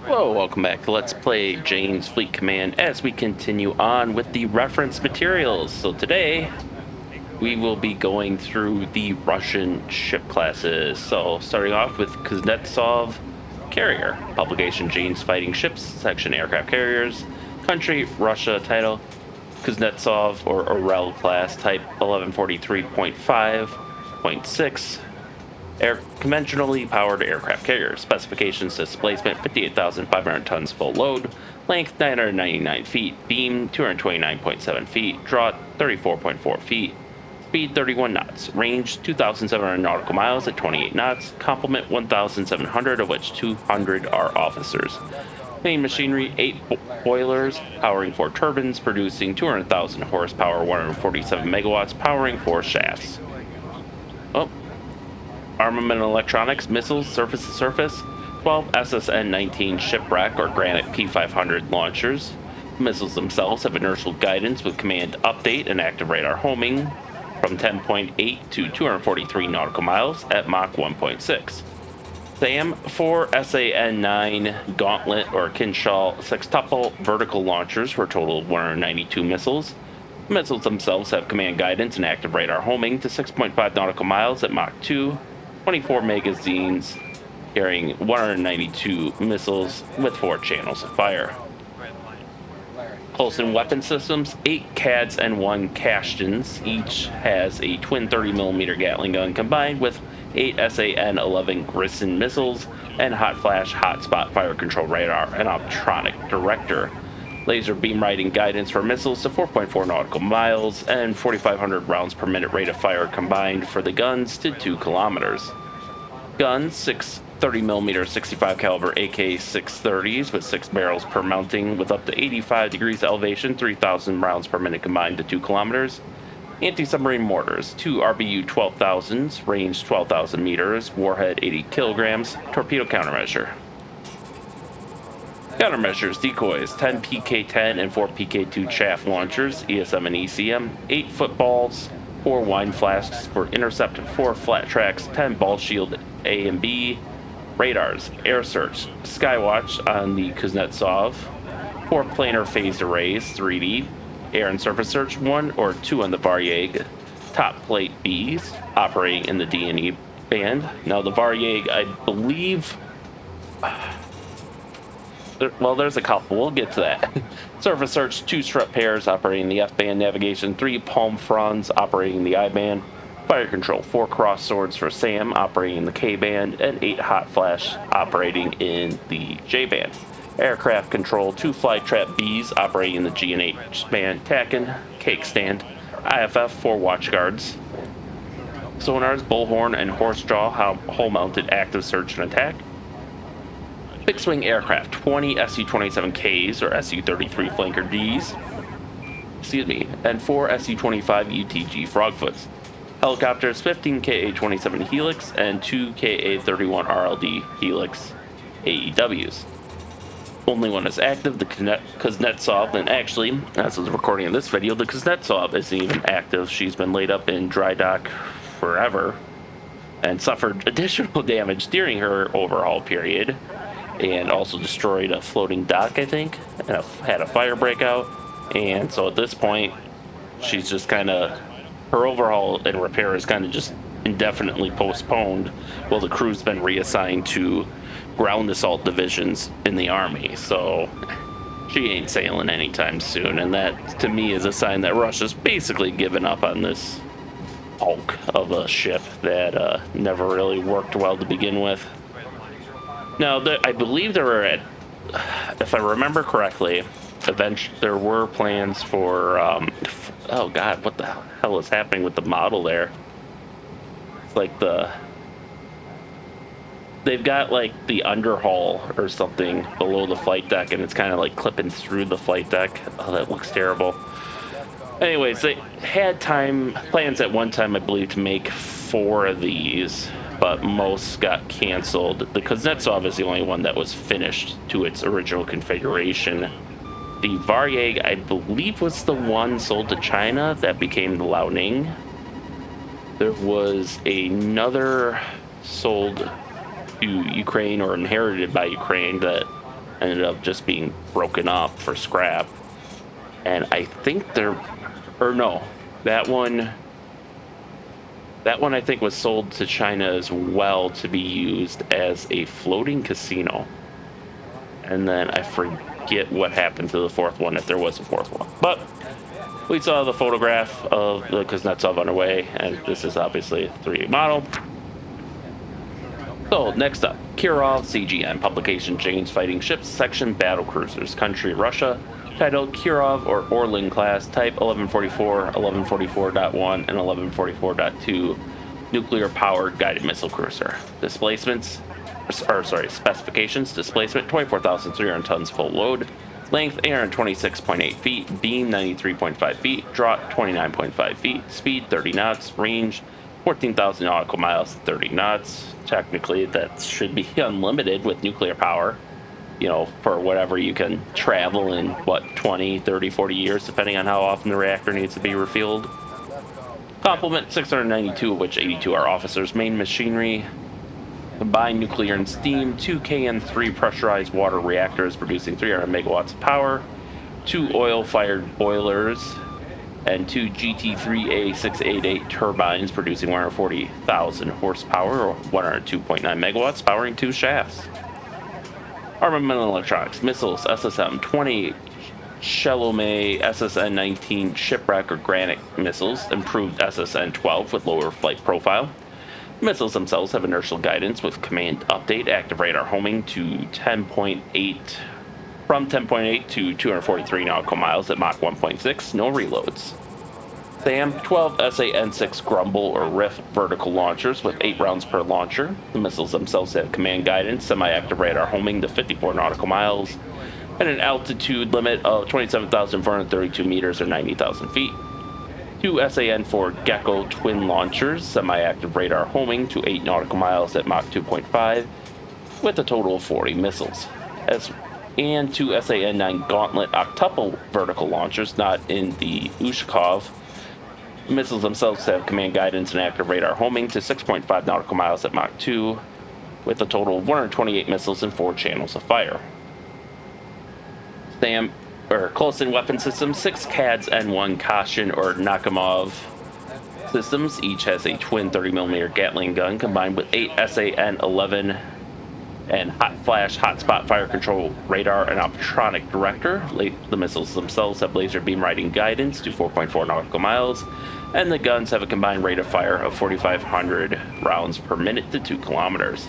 Hello, welcome back to Let's Play Jane's Fleet Command as we continue on with the reference materials. So today we will be going through the Russian ship classes. So starting off with Kuznetsov Carrier, publication Jane's Fighting Ships, section Aircraft Carriers, country Russia, title Kuznetsov or Orel class, type 1143.5.6. Conventionally powered aircraft carrier. Specifications: displacement 58,500 tons full load, length 999 feet, beam 229.7 feet, draught 34.4 feet, speed 31 knots, range 2,700 nautical miles at 28 knots, complement 1,700, of which 200 are officers. Main machinery: 8 boilers, powering 4 turbines, producing 200,000 horsepower, 147 megawatts, powering 4 shafts. Oh, armament and electronics: missiles, surface to surface, 12 SSN-19 shipwreck or Granite P500 launchers. The missiles themselves have inertial guidance with command update and active radar homing from 10.8 to 243 nautical miles at Mach 1.6. SAM 4 SAN-9 Gauntlet or Kinshal sextuple vertical launchers for a total of 192 missiles. The missiles themselves have command guidance and active radar homing to 6.5 nautical miles at Mach 2. 24 magazines carrying 192 missiles with 4 channels of fire. Close-in weapon systems: 8 CADs and 1 Kashtans. Each has a twin 30mm Gatling gun combined with 8 SAN-11 Grissom missiles and hot flash, hot spot fire control radar and optronic director. Laser beam riding guidance for missiles to 4.4 nautical miles and 4,500 rounds per minute rate of fire combined for the guns to 2 kilometers. Guns: 6 30mm 65 caliber AK-630s with 6 barrels per mounting with up to 85 degrees elevation, 3,000 rounds per minute combined to 2 kilometers. Anti-submarine mortars: 2 RBU 12,000s, range 12,000 meters, warhead 80 kilograms, torpedo countermeasure. Countermeasures: decoys: 10 PK-10 and 4 PK-2 chaff launchers, ESM and ECM, 8 footballs, 4 wine flasks for intercept, 4 flat tracks, 10 ball shield A and B, radars, air search, skywatch on the Kuznetsov, 4 planar phased arrays, 3D, air and surface search, 1 or 2 on the Varyag, top plate Bs, operating in the D&E band. Now the Varyag, I believe... Well, there's a couple. We'll get to that. Surface search: 2 strut pairs operating the F-band navigation, 3 palm fronds operating the I-band, fire control: 4 cross swords for SAM operating the K-band, and 8 hot flash operating in the J-band. Aircraft control: 2 fly trap Bs operating the G and H band, TACAN, cake stand, IFF, 4 watch guards. Sonars: bullhorn and horsejaw, hull-mounted active search and attack. Fixed-wing aircraft: 20 Su-27Ks or Su-33 Flanker Ds, and 4 Su-25 UTG Frogfoots. Helicopters: 15 Ka-27 Helix and 2 Ka-31 RLD Helix AEWs. Only one is active, the Kuznetsov, and actually, as of the recording of this video, the Kuznetsov isn't even active. She's been laid up in dry dock forever and suffered additional damage during her overhaul period, and also destroyed a floating dock, I think, and had a fire breakout. And so at this point, she's just kind of, her overhaul and repair is kind of just indefinitely postponed while the crew's been reassigned to ground assault divisions in the Army. So she ain't sailing anytime soon, and that to me is a sign that Russia's basically given up on this hulk of a ship that never really worked well to begin with. Now, I believe there were, if I remember correctly, eventually there were plans for, oh god, what the hell is happening with the model there? It's like they've got like the underhull or something below the flight deck, and it's kind of like clipping through the flight deck. Oh, that looks terrible. Anyways, they had plans at one time, I believe, to make 4 of these, but most got canceled. The Kuznetsov is the only one that was finished to its original configuration. The Varyag, I believe, was the one sold to China that became the Liaoning. There was another sold to Ukraine or inherited by Ukraine that ended up just being broken up for scrap. And I think that one I think was sold to China as well to be used as a floating casino. And then I forget what happened to the fourth one, if there was a fourth one. But we saw the photograph of the Kuznetsov underway, and this is obviously a 3A model. So next up, Kirov CGN publication, James Fighting Ships Section Battle Cruisers, country Russia, titled Kirov or Orlin class, type 1144, 1144.1, and 1144.2 nuclear powered guided missile cruiser. Specifications: displacement 24,300 tons full load, length 826.8 feet, beam 93.5 feet, draught 29.5 feet, speed 30 knots, range 14,000 nautical miles, 30 knots. Technically, that should be unlimited with nuclear power, for whatever you can travel in, 20, 30, 40 years, depending on how often the reactor needs to be refueled. Complement 692, of which 82 are officers. Main machinery: combined nuclear and steam, 2 KN3 pressurized water reactors producing 300 megawatts of power, 2 oil-fired boilers, and 2 GT3A688 turbines producing 140,000 horsepower or 102.9 megawatts, powering 2 shafts. Armament and electronics: missiles, SSM-20, Shalomé SSN-19 shipwreck or Granite missiles, improved SSN-12 with lower flight profile. Missiles themselves have inertial guidance with command update, active radar homing to 10.8, from 10.8 to 243 nautical miles at Mach 1.6, no reloads. SAM 12 SA-N6 Grumble or Riff vertical launchers with 8 rounds per launcher. The missiles themselves have command guidance, semi-active radar homing to 54 nautical miles, and an altitude limit of 27,432 meters or 90,000 feet. 2 SAN-4 Gecko twin launchers, semi-active radar homing to 8 nautical miles at Mach 2.5, with a total of 40 missiles. And 2 SAN-9 Gauntlet octuple vertical launchers, not in the Ushakov. Missiles themselves have command guidance and active radar homing to 6.5 nautical miles at Mach 2, with a total of 128 missiles and 4 channels of fire. SAM, or close-in weapon systems: 6 CADS N1 Kashin or Nakhimov systems. Each has a twin 30mm Gatling gun combined with 8 SAN-11 and hot flash, hotspot fire control radar and optronic director. The missiles themselves have laser beam riding guidance to 4.4 nautical miles, and the guns have a combined rate of fire of 4,500 rounds per minute to 2 kilometers.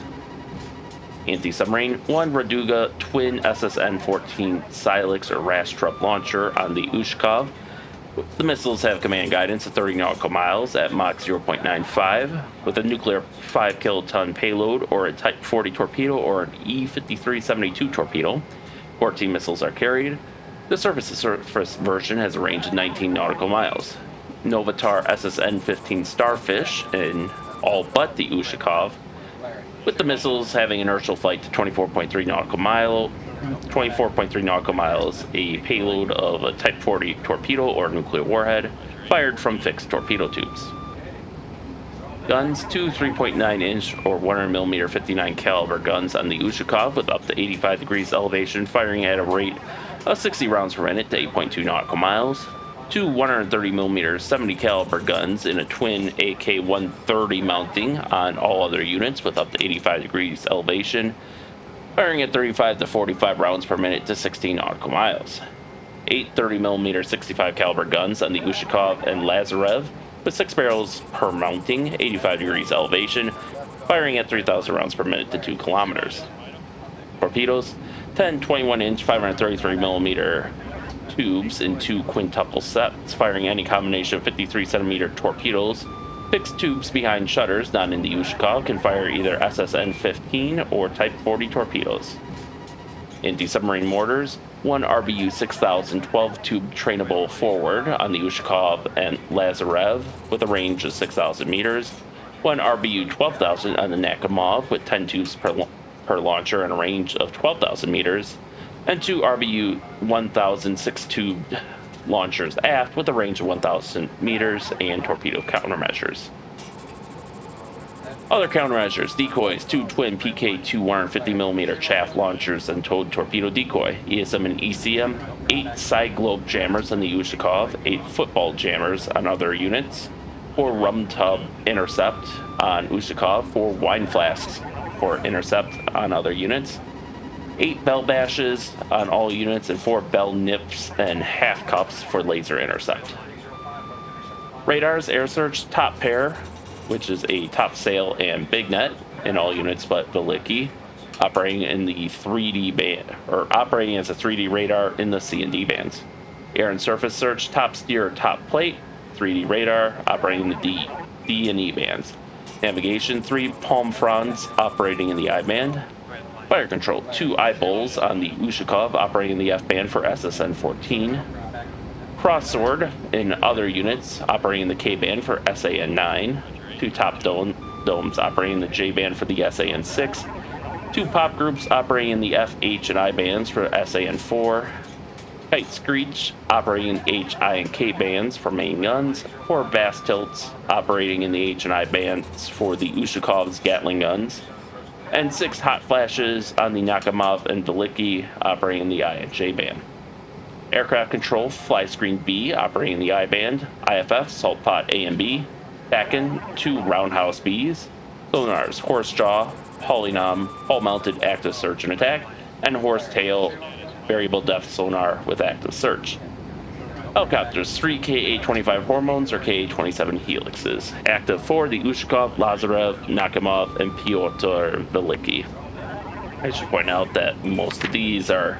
Anti-submarine: 1 Raduga twin SSN-14 Silex or Rastrub launcher on the Ushakov. The missiles have command guidance of 30 nautical miles at Mach 0.95 with a nuclear 5 kiloton payload or a Type 40 torpedo or an E-5372 torpedo. 14 missiles are carried. The surface version has a range of 19 nautical miles. Novatar SSN-15 Starfish in all but the Ushakov, with the missiles having inertial flight to 24.3 nautical miles, a payload of a Type 40 torpedo or nuclear warhead, fired from fixed torpedo tubes. Guns: 2 3.9-inch or 100mm 59 caliber guns on the Ushakov with up to 85 degrees elevation, firing at a rate of 60 rounds per minute to 8.2 nautical miles. 2 130mm 70 caliber guns in a twin AK-130 mounting on all other units with up to 85 degrees elevation, firing at 35 to 45 rounds per minute to 16 nautical miles. 8 30mm 65 caliber guns on the Ushakov and Lazarev with 6 barrels per mounting, 85 degrees elevation, firing at 3,000 rounds per minute to 2 kilometers. Torpedoes: 10 21-inch 533mm tubes in 2 quintuple sets, firing any combination of 53-centimeter torpedoes. Fixed tubes behind shutters, not in the Ushakov, can fire either SSN-15 or Type 40 torpedoes. Anti-submarine mortars: 1 RBU 6000 12-tube trainable forward on the Ushakov and Lazarev with a range of 6,000 meters. 1 RBU 12,000 on the Nakhimov with 10 tubes per launcher and a range of 12,000 meters. And 2 RBU 1000 6-tubed launchers aft with a range of 1,000 meters and torpedo countermeasures. Other countermeasures: decoys, 2 twin PK-2 150mm chaff launchers and towed torpedo decoy, ESM and ECM, 8 side globe jammers on the Ushakov, 8 football jammers on other units, 4 rum tub intercept on Ushakov, 4 wine flasks for intercept on other units, 8 bell bashes on all units, and 4 bell nips and half cups for laser intercept. Radars, air search, top pair, which is a top sail and big net in all units but Veliki, operating in the 3D band, or operating as a 3D radar in the C and D bands. Air and surface search, top steer, top plate, 3D radar, operating in the D and E bands. Navigation, 3 palm fronds, operating in the I band. Fire control, 2 eye bowls on the Ushakov, operating in the F band for SSN 14. Cross-sword in other units, operating in the K band for SAN 9. 2 top domes operating in the J band for the SAN 6. 2 pop groups operating in the F, H, and I bands for SAN 4. Kite Screech operating in H, I, and K bands for main guns. 4 Bass Tilts operating in the H and I bands for the Ushakov's Gatling guns. And 6 hot flashes on the Nakhimov and Veliki operating in the I and J band. Aircraft control, fly screen B operating in the I band. IFF, salt pot A and B. Backen, 2 roundhouse Bs. Sonars, horse jaw, polynom, hull mounted active search and attack, and horse tail variable depth sonar with active search. Helicopters, 3 Ka-25 Hormones or Ka-27 Helixes. Active 4, the Ushakov, Lazarev, Nakhimov, and Pyotr Veliki. I should point out that most of these are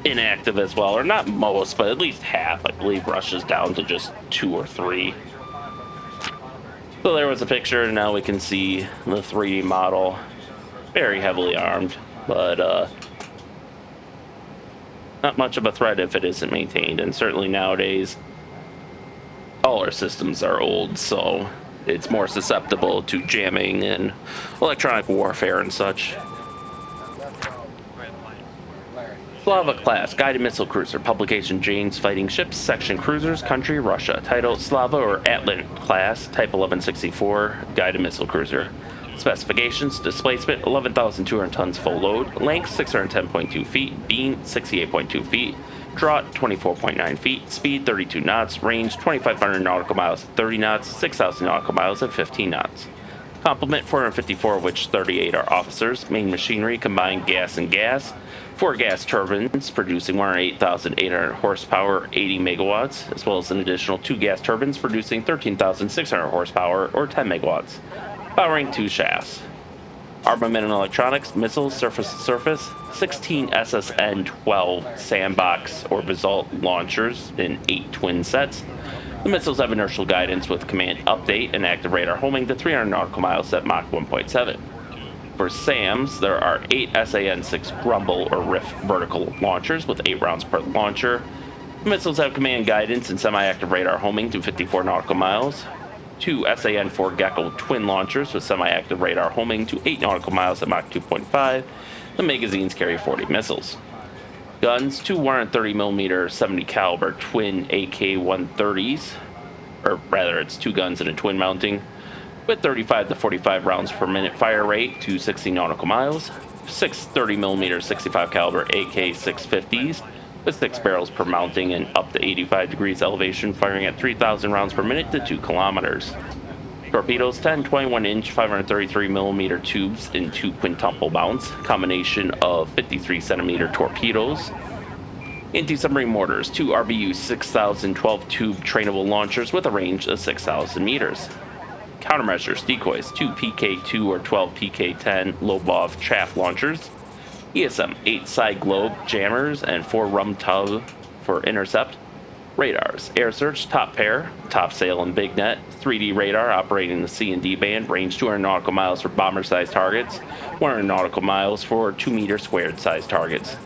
inactive as well, or not most, but at least half. I believe Russia's down to just 2 or 3. So there was a picture, and now we can see the 3D model. Very heavily armed, but not much of a threat if it isn't maintained. And certainly nowadays, all our systems are old, so it's more susceptible to jamming and electronic warfare and such. Slava class, guided missile cruiser, publication Jane's Fighting Ships, section cruisers, country Russia, title Slava or Atlant class, type 1164, guided missile cruiser. Specifications: displacement 11,200 tons full load, length 610.2 feet, beam 68.2 feet, draught 24.9 feet, speed 32 knots, range 2,500 nautical miles at 30 knots, 6,000 nautical miles at 15 knots. Complement 454, of which 38 are officers. Main machinery: combined gas and gas. 4 gas turbines producing 108,800 horsepower, 80 megawatts, as well as an additional 2 gas turbines producing 13,600 horsepower, or 10 megawatts, powering 2 shafts. Armament and electronics: missiles, surface-to-surface, 16 SSN-12 sandbox or basalt launchers in 8 twin sets. The missiles have inertial guidance with command update and active radar homing to 300 nautical miles at Mach 1.7. For SAMs, there are 8 SAN-6 Grumble or Riff vertical launchers with 8 rounds per launcher. The missiles have command guidance and semi-active radar homing to 54 nautical miles. 2 SAN-4 Gecko twin launchers with semi-active radar homing to 8 nautical miles at Mach 2.5. The magazines carry 40 missiles. Guns: 2 130mm 70 caliber twin AK-130s, or rather it's 2 guns and a twin mounting, with 35 to 45 rounds per minute fire rate to 60 nautical miles. 6 30mm 65 caliber AK-650s with 6 barrels per mounting and up to 85 degrees elevation, firing at 3,000 rounds per minute to 2 kilometers. Torpedoes: 10 21-inch 533mm tubes in 2 quintuple mounts, combination of 53cm torpedoes. Anti-submarine mortars: 2 RBU 6000 12-tube trainable launchers with a range of 6,000 meters. Countermeasures: decoys: 2 PK-2 or 12 PK-10 Lobov chaff launchers. ESM: 8 side globe jammers and 4 rum tub for intercept. Radars: air search, top pair, top sail and big net, 3D radar operating in the C and D band, range 200 nautical miles for bomber-sized targets, 100 nautical miles for 2-meter squared sized targets.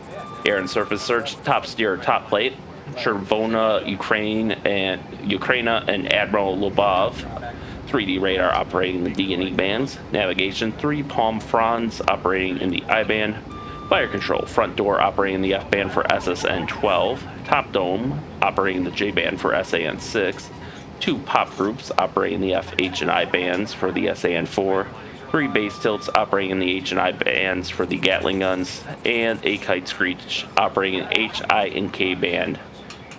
Air and surface search, top steer, top plate, Chervona, Ukraine, and Admiral Lobov. 3D radar operating in the D and E bands. Navigation: 3 palm fronds operating in the I band. Fire control: front door operating in the F band for SSN 12. Top dome operating in the J band for SAN 6. 2 pop groups operating the F, H, and I bands for the SAN-4, 3 base tilts operating in the H and I bands for the Gatling guns, and a kite screech operating in H, I, and K band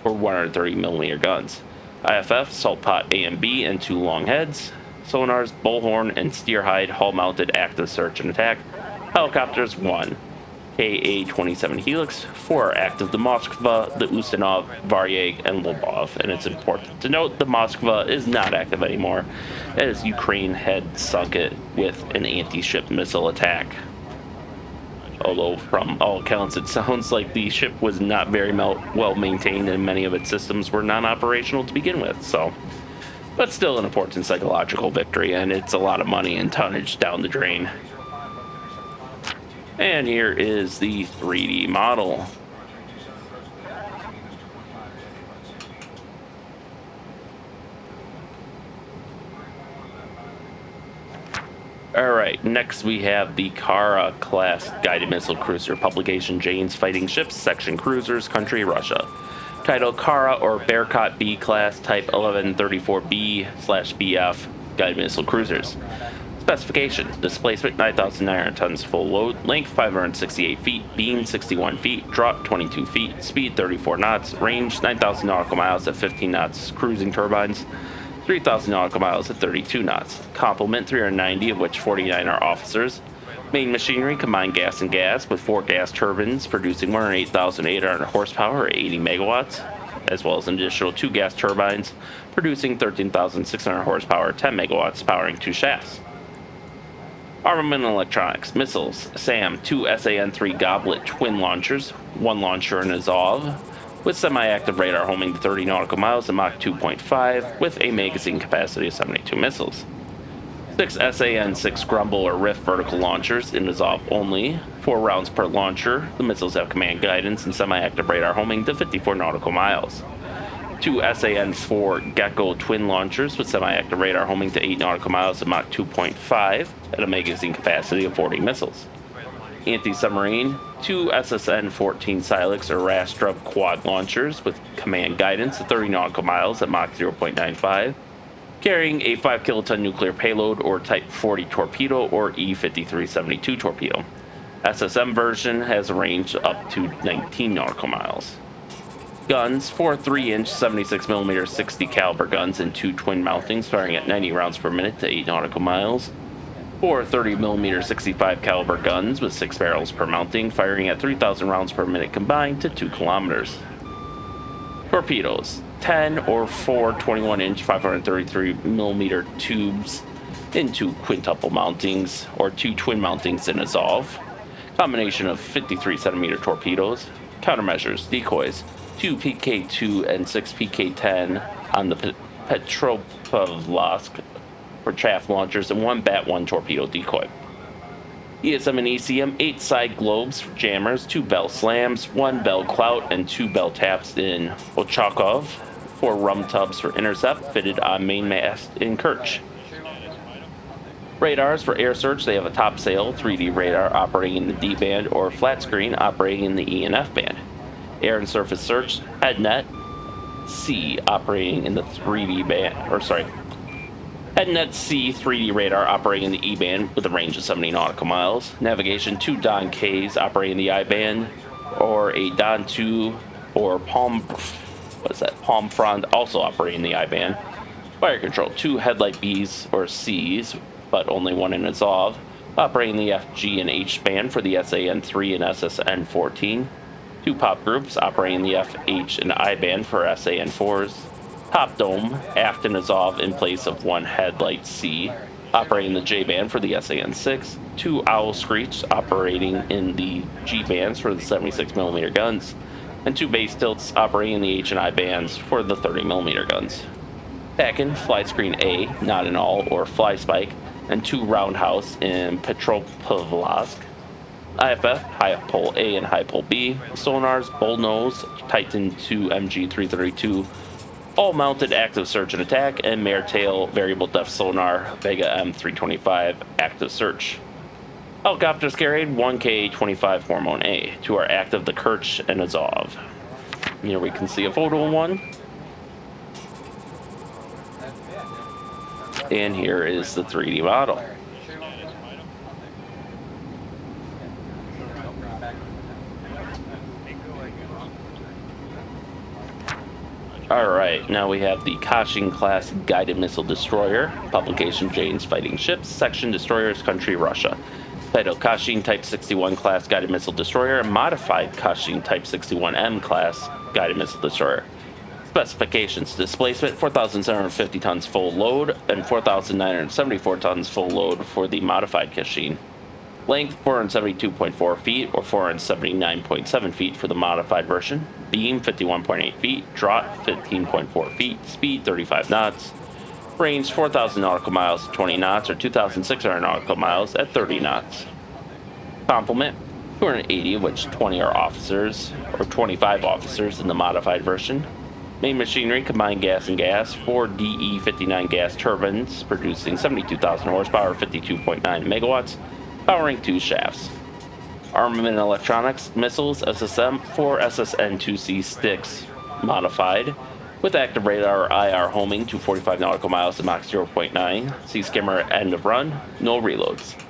for 130mm guns. IFF, salt pot A and B, and 2 long heads. Sonars, bullhorn, and steerhide hull-mounted active search and attack. Helicopters 1. Ka-27 Helix, 4 are active, the Moskva, the Ustinov, Varyag, and Lobov. And it's important to note the Moskva is not active anymore, as Ukraine had sunk it with an anti-ship missile attack. Although from all accounts it sounds like the ship was not very well maintained and many of its systems were non-operational to begin with, so... But still an important psychological victory, and it's a lot of money and tonnage down the drain. And here is the 3D model. Alright, next we have the Kara class guided missile cruiser, publication Jane's Fighting Ships, section Cruisers, country Russia. Title Kara or Bearcat B class, type 1134B/BF guided missile cruisers. Specification: displacement 9,900 tons full load, length 568 feet, beam 61 feet, drop 22 feet, speed 34 knots, range 9,000 nautical miles at 15 knots, cruising turbines 3,000 nautical miles at 32 knots. Complement 390, of which 49 are officers. Main machinery: combined gas and gas, with 4 gas turbines producing 108,800 horsepower or 80 megawatts, as well as an additional 2 gas turbines producing 13,600 horsepower, 10 megawatts, powering 2 shafts. Armament and electronics: missiles, SAM, 2 SAN-3 Goblet twin launchers, 1 launcher in Azov, with semi-active radar homing to 30 nautical miles at Mach 2.5, with a magazine capacity of 72 missiles. 6 SAN-6 Grumble or Rift vertical launchers in Azov only, 4 rounds per launcher. The missiles have command guidance and semi-active radar homing to 54 nautical miles. 2 SAN-4 Gecko twin launchers with semi-active radar homing to 8 nautical miles at Mach 2.5 at a magazine capacity of 40 missiles. Anti-submarine: 2 SSN-14 Silex or Rastrub quad launchers with command guidance to 30 nautical miles at Mach 0.95, carrying a 5 kiloton nuclear payload or Type 40 torpedo or E-5372 torpedo. SSM version has a range up to 19 nautical miles. Guns: 4 3-inch 76mm 60 caliber guns and 2 twin mountings firing at 90 rounds per minute to 8 nautical miles. 4 30mm 65 caliber guns with 6 barrels per mounting firing at 3,000 rounds per minute combined to 2 kilometers. Torpedoes: 10 or 4 21-inch 533mm tubes in 2 quintuple mountings or 2 twin mountings in Azov. Combination of 53cm torpedoes. Countermeasures: decoys: 2 PK-2 and 6 PK-10 on the Petropavlovsk for chaff launchers and 1 Bat-1 torpedo decoy. ESM and ECM: 8 side globes for jammers, 2 bell slams, 1 bell clout, and 2 bell taps in Ochakov, 4 rum tubs for intercept fitted on mainmast in Kerch. Radars: for air search, they have a topsail 3D radar operating in the D band or flat screen operating in the E and F band. Air and surface search: HeadNet C operating in the 3D band, HeadNet C 3D radar operating in the E band with a range of 70 nautical miles. Navigation: 2 Don Ks operating in the I band, or a Don 2 or Palm Frond also operating in the I band. Fire control: 2 headlight Bs or Cs, but only 1 in Azov, operating the F, G, and H band for the SAN-3 and SSN-14. 2 pop groups operating the F, H, and I band for SAN-4s. Top dome, aft in Azov in place of 1 headlight C, operating the J band for the SAN-6. 2 Owl Screech operating in the G bands for the 76mm guns, and 2 base tilts operating in the H and I bands for the 30mm guns. Packin, fly screen A, not in all, or fly spike, and 2 roundhouse in Petropavlovsk. IFF, high pole A and high pole B. Sonars: bullnose, Titan 2 MG332, all mounted active search and attack, and Maretail variable depth sonar Vega M325 active search. Helicopters carried: 1 Ka-25 Hormone A. 2 are active, the Kerch and Azov. Here we can see a photo of one. And here is the 3D model. Alright, now we have the Kashin class guided missile destroyer, publication Jane's Fighting Ships, section Destroyers, country Russia. Title Kashin Type 61 class guided missile destroyer, modified Kashin Type 61M class guided missile destroyer. Specifications: displacement 4,750 tons full load and 4,974 tons full load for the modified Kashin. Length 472.4 feet or 479.7 feet for the modified version. Beam 51.8 feet. Draught 15.4 feet. Speed 35 knots. Range 4,000 nautical miles at 20 knots or 2,600 nautical miles at 30 knots. Complement 280, of which 20 are officers or 25 officers in the modified version. Main machinery: combined gas and gas, 4 DE-59 gas turbines producing 72,000 horsepower, 52.9 megawatts, powering 2 shafts. Armament and electronics: missiles, SSM, 4 SSN-2C sticks modified, with active radar IR homing to 45 nautical miles at Mach 0.9, sea skimmer at end of run, no reloads.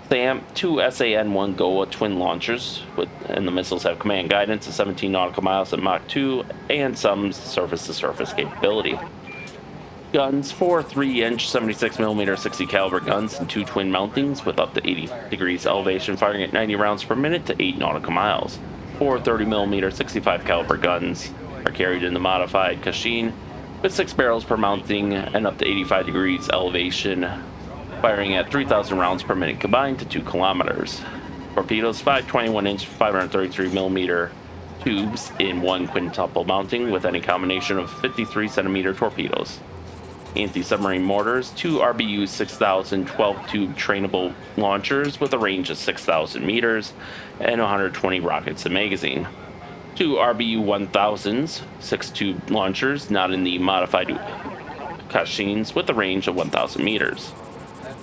SAM, 2 SAN-1 GOA twin launchers, and the missiles have command guidance of 17 nautical miles at Mach 2 and some surface-to-surface capability. Guns: 4 3-inch 76mm 60 caliber guns and 2 twin mountings with up to 80 degrees elevation, firing at 90 rounds per minute to 8 nautical miles. 4 30mm 65 caliber guns are carried in the modified Kashin with 6 barrels per mounting and up to 85 degrees elevation, firing at 3,000 rounds per minute combined to 2 kilometers. Torpedoes: 5 21-inch 533mm tubes in 1 quintuple mounting with any combination of 53cm torpedoes. Anti-submarine mortars: 2 RBU 6000 12-tube trainable launchers with a range of 6,000 meters and 120 rockets a magazine. 2 RBU 1000s 6-tube launchers not in the modified Kashins with a range of 1,000 meters.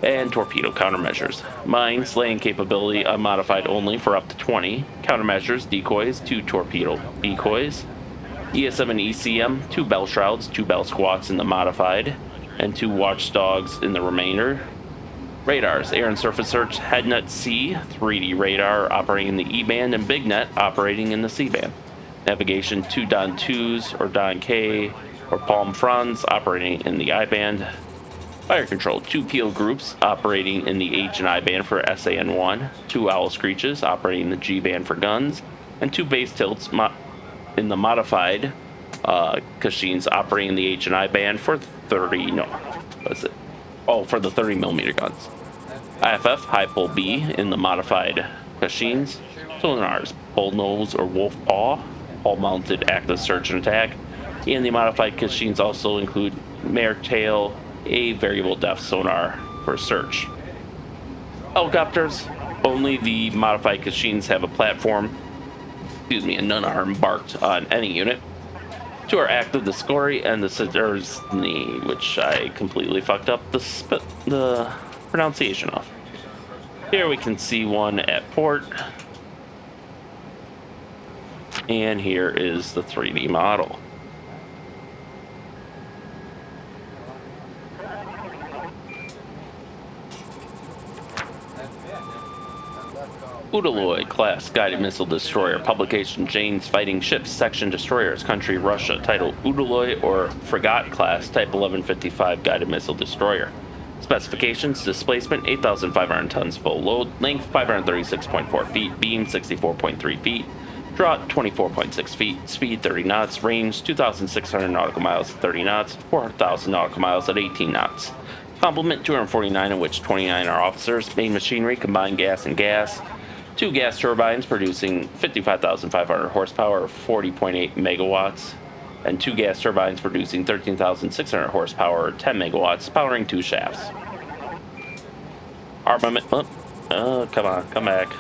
And torpedo countermeasures: mine slaying capability unmodified only for up to 20. Countermeasures: decoys: 2 torpedo decoys. ESM and ECM: 2 bell shrouds, 2 bell squats in the modified, and 2 watchdogs in the remainder. Radars: air and surface search HeadNet C 3D radar operating in the E-band and BigNet operating in the C-band. Navigation: 2 Don 2s or Don K or Palm Fronds operating in the I-band. Fire control: 2 Peel groups operating in the H and I-band for SAN-1, 2 Owl Screeches operating the G-band for guns, and 2 base tilts in the modified Kashins operating the H and I band for 30. No, what is it? Oh, for the 30mm guns. IFF high pole B in the modified Kashins. Sonars: bullnose or wolf paw, all-mounted active search and attack. And the modified Kashins also include mare tail, a variable depth sonar for search. Helicopters: only the modified Kashins have a platform, and none are embarked on any unit. 2 are active: the Skory and the Sidursny, which I completely fucked up the pronunciation of. Here we can see one at port. And here is the 3D model. Udaloy class guided missile destroyer, publication Jane's Fighting Ships, section Destroyers, country Russia. Title Udaloy or Fregat class, type 1155 guided missile destroyer. Specifications: displacement 8,500 tons full load, length 536.4 feet, beam 64.3 feet, draught 24.6 feet, speed 30 knots, range 2,600 nautical miles at 30 knots, 4,000 nautical miles at 18 knots. Complement: 249, of which 29 are officers. Main machinery: combined gas and gas, 2 gas turbines producing 55,500 horsepower, 40.8 megawatts, and 2 gas turbines producing 13,600 horsepower, 10 megawatts, powering 2 shafts. Armament, come back.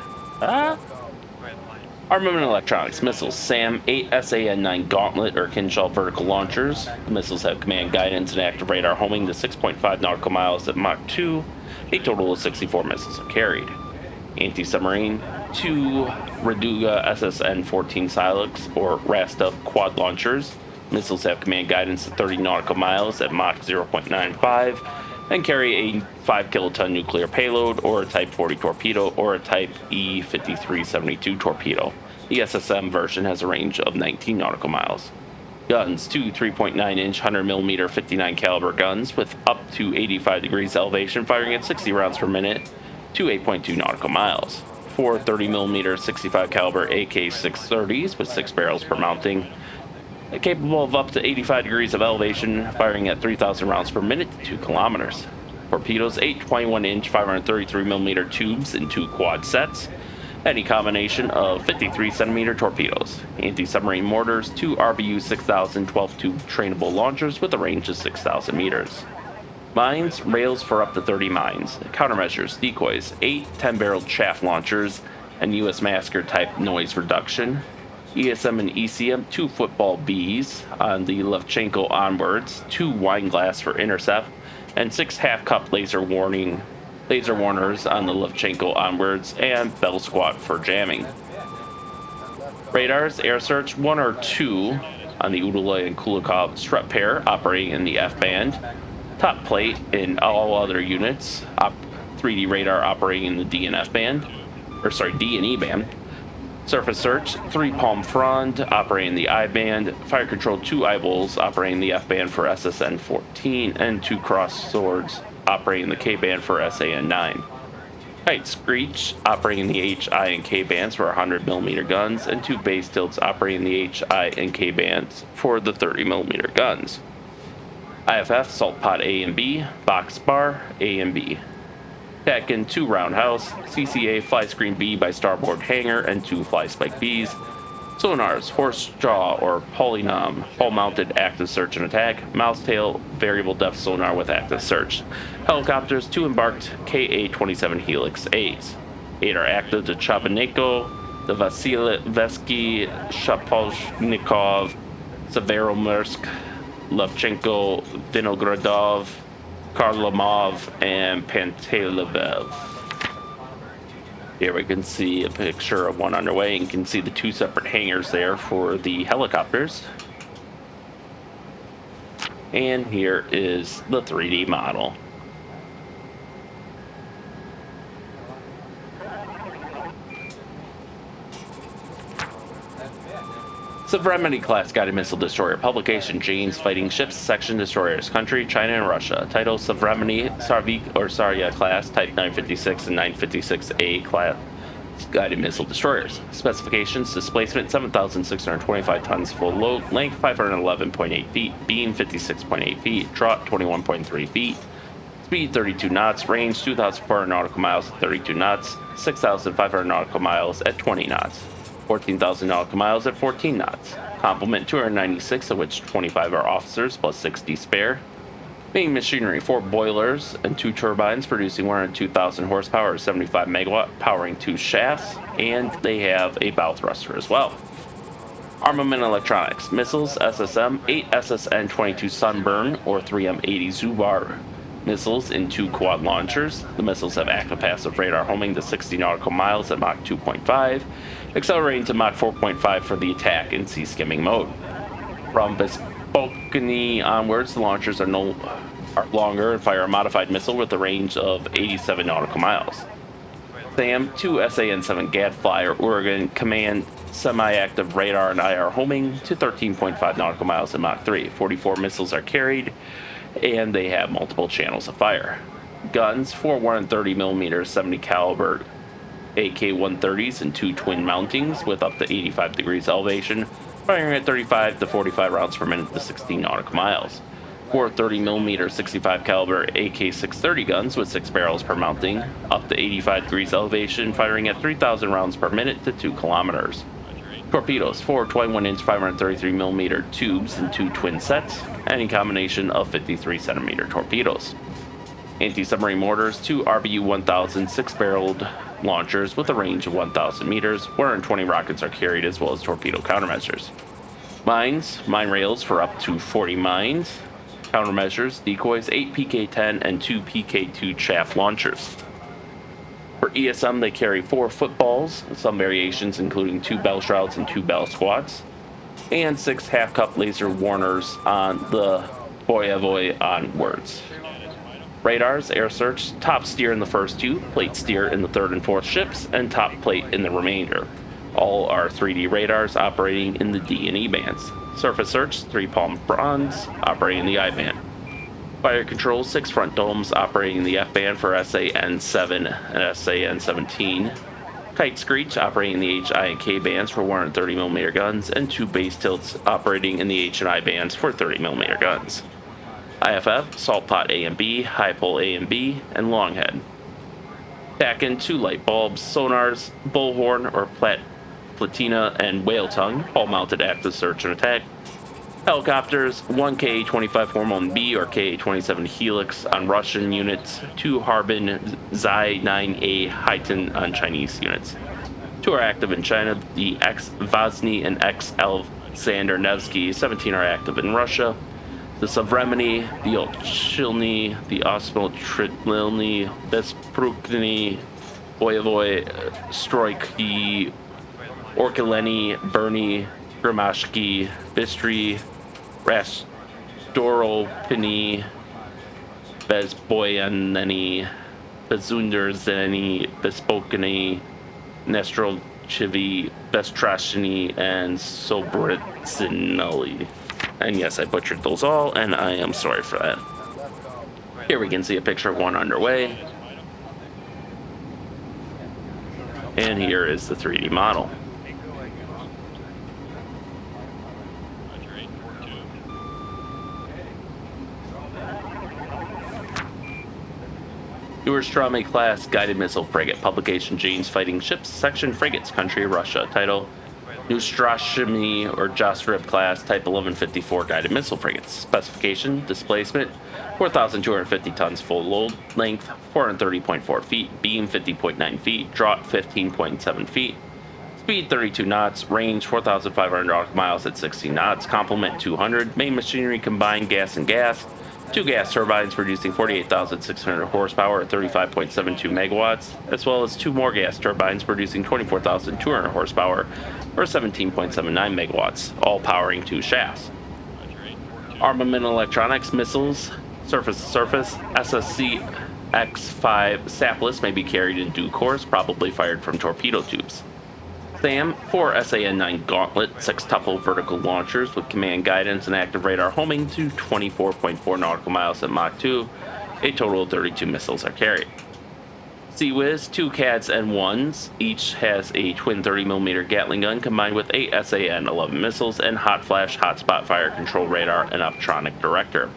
Armament and electronics: missiles: SAM 8 SAN-9 Gauntlet or Kinshall vertical launchers. The missiles have command guidance and active radar homing to 6.5 nautical miles at Mach 2. A total of 64 missiles are carried. Anti-submarine: 2 Raduga SSN-14 Silex or Rasta quad launchers. Missiles have command guidance to 30 nautical miles at Mach 0.95 and carry a 5 kiloton nuclear payload or a Type 40 torpedo or a Type E-5372 torpedo. The SSM version has a range of 19 nautical miles. Guns: two 3.9-inch 100mm 59 caliber guns with up to 85 degrees elevation, firing at 60 rounds per minute to 8.2 nautical miles. Four 30mm 65 caliber AK-630s with 6 barrels per mounting, capable of up to 85 degrees of elevation, firing at 3,000 rounds per minute to 2 kilometers. Torpedoes: 8 21-inch 533mm tubes in 2 quad sets, any combination of 53-centimeter torpedoes. Anti-submarine mortars: 2 RBU 6000 12-tube trainable launchers with a range of 6,000 meters. Mines: rails for up to 30 mines. Countermeasures: decoys: 8 10-barreled chaff launchers and U.S. Massacre type noise reduction. ESM and ECM: 2 football Bs on the Levchenko onwards, 2 wine glass for intercept, and 6 half-cup laser warners on the Levchenko onwards, and bell squat for jamming. Radars: air search: 1 or 2 on the Udaloy and Kulikov strut pair operating in the F-band. Top plate in all other units. 3D radar operating in the D and F band. D and E band. Surface search: 3 Palm Frond operating the I band. Fire control: 2 Eyeballs operating the F band for SSN-14, and 2 Cross Swords operating the K band for SAN-9. Kite Screech operating the HI and K bands for 100mm guns, and 2 base tilts operating the HI and K bands for the 30mm guns. IFF: Salt Pod A and B, Box Bar A and B. Tacken: 2 Roundhouse, CCA Fly Screen B by Starboard Hangar, and 2 Fly Spike Bs. Sonars: Horse Jaw or Polynom, hull-mounted active search and attack, Mousetail variable depth sonar with active search. Helicopters: 2 embarked KA-27 Helix A's. 8 are active: the Chabaneko, the Vasilevsky, Shaposhnikov, Severomorsk, Levchenko, Vinogradov, Karlamov, and Pantelevev. Here we can see a picture of one underway, and you can see the 2 separate hangars there for the helicopters. And here is the 3D model. Sovereignty class guided missile destroyer. Publication: Jane's Fighting Ships, Section Destroyers. Country: China and Russia. Title: Sovereignty Sarvik or Sarya class, Type 956 and 956A class guided missile destroyers. Specifications: displacement 7,625 tons, full load, length 511.8 feet, beam 56.8 feet, draught 21.3 feet, speed 32 knots, range 2,400 nautical miles at 32 knots, 6,500 nautical miles at 20 knots. 14,000 nautical miles at 14 knots. Complement: 296, of which 25 are officers, plus 60 spare. Main machinery: 4 boilers and 2 turbines producing 102,000 horsepower or 75 megawatt, powering 2 shafts, and they have a bow thruster as well. Armament electronics: missiles, SSM, 8 SSN-22 Sunburn or 3M-80 Zubar missiles in 2 quad launchers. The missiles have active passive radar homing to 60 nautical miles at Mach 2.5, accelerating to Mach 4.5 for the attack in sea skimming mode. From Bespokane onwards, the launchers are longer and fire a modified missile with a range of 87 nautical miles. SAM: 2 SAN-7 Gadfly or Oregon Command semi-active radar and IR homing to 13.5 nautical miles at Mach 3. 44 missiles are carried, and they have multiple channels of fire. Guns: 4 130mm 70 caliber AK-130s and 2 twin mountings with up to 85 degrees elevation, firing at 35 to 45 rounds per minute to 16 nautical miles. 4 30mm 65 caliber AK-630 guns with 6 barrels per mounting, up to 85 degrees elevation, firing at 3,000 rounds per minute to 2 kilometers. Torpedoes: 4 21-inch 533mm tubes in 2 twin sets, any combination of 53-centimeter torpedoes. Anti-submarine mortars: 2 RBU 1000 6-barreled launchers with a range of 1,000 meters. 120 rockets are carried, as well as torpedo countermeasures. Mines: mine rails for up to 40 mines. Countermeasures: decoys: 8 PK-10 and 2 PK-2 chaff launchers. For ESM, they carry 4 footballs, some variations including 2 bell shrouds and 2 bell squats, and 6 half-cup laser warners on the Boyavoy onwards. Radars, air search, top steer in the first two, plate steer in the third and fourth ships, and top plate in the remainder. All are 3D radars operating in the D and E bands. Surface search, 3 palm fronds operating in the I band. Fire control, 6 front domes operating in the F band for SAN-7 and SAN-17. Kite screech operating in the H, I, and K bands for 130mm guns, and 2 base tilts operating in the H and I bands for 30mm guns. IFF, salt pot A and B, high pole A and B, and longhead. TACAN, 2 light bulbs, sonars, bullhorn or platina, and whale tongue, all mounted active search and attack. Helicopters, 1 Ka-25 Hormone B or Ka-27 Helix on Russian units, 2 Harbin Zai-9A Haiten on Chinese units. 2 are active in China, the X-Vazny and X-Alexander Nevsky. 17 are active in Russia. The Sovremeny, the Olchilny, the Osmotritlny, Besprukny, Voyavoy, Stroyki, Orkeleny, Bernie, Grimashki, Bistry, Rastoropiny, Bezboyaneny, Bezunderzeny, Bespokany, Nestrolchivy, Bestrashiny, and Sobritsinoli. And yes, I butchered those all, and I am sorry for that. Here we can see a picture of one underway. And here is the 3D model. Urstrame class guided missile frigate. Publication: Jane's Fighting Ships, Section Frigates, Country Russia. Title: Neustrashimy or Jostrib class, Type 1154 guided missile frigates. Specification: displacement 4,250 tons, full load, length 430.4 feet, beam 50.9 feet, draught 15.7 feet, speed 32 knots, range 4,500 nautical miles at 16 knots, complement 200, main machinery combined gas and gas, 2 gas turbines producing 48,600 horsepower at 35.72 megawatts, as well as 2 more gas turbines producing 24,200 horsepower or 17.79 megawatts, all powering 2 shafts. Armament electronics, missiles, surface-to-surface, SSC X-5 sapless may be carried in due course, probably fired from torpedo tubes. SAM, 4 SAN-9 Gauntlet, 6-tuple vertical launchers with command guidance and active radar homing to 24.4 nautical miles at Mach 2. A total of 32 missiles are carried. Sea-Wiz, 2 CADS N1s, each has a twin 30mm Gatling gun combined with 8 SAN-11 missiles and hot flash, hotspot fire control radar and optronic director.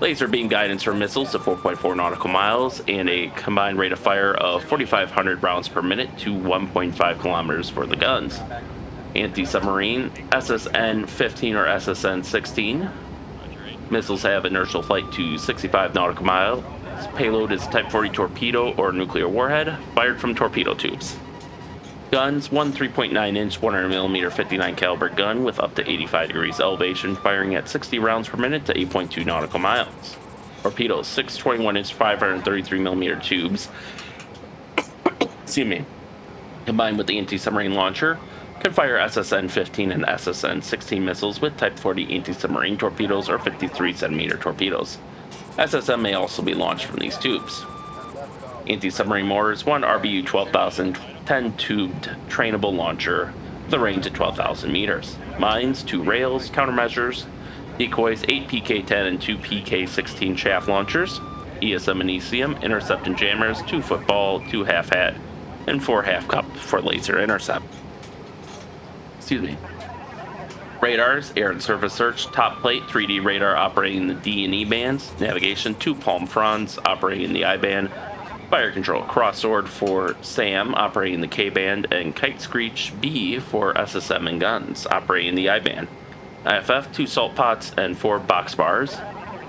Laser beam guidance for missiles to 4.4 nautical miles and a combined rate of fire of 4,500 rounds per minute to 1.5 kilometers for the guns. Anti-submarine, SSN-15 or SSN-16. Missiles have inertial flight to 65 nautical miles. Payload is Type 40 torpedo or nuclear warhead, fired from torpedo tubes. Guns, 1 3.9-inch 100mm 59 caliber gun with up to 85 degrees elevation, firing at 60 rounds per minute to 8.2 nautical miles. Torpedoes, 6 21-inch 533mm tubes, excuse me, combined with the anti-submarine launcher, can fire SSN-15 and SSN-16 missiles with Type 40 anti-submarine torpedoes or 53cm torpedoes. SSN may also be launched from these tubes. Anti-submarine mortars, 1 RBU 12,000 10-tubed trainable launcher with a range of 12,000 meters. Mines, 2 rails, countermeasures, decoys, 8 PK-10 and 2 PK-16 chaff launchers, ESM and ECM, intercept and jammers, 2 football, 2 half-hat, and 4 half-cup for laser intercept. Excuse me. Radars, air and surface search, top plate, 3D radar operating in the D and E bands, navigation, 2 palm fronds operating in the I band, fire control, cross-sword for SAM operating in the K band, and kite screech B for SSM and guns operating in the I band. IFF, 2 salt pots and 4 box bars.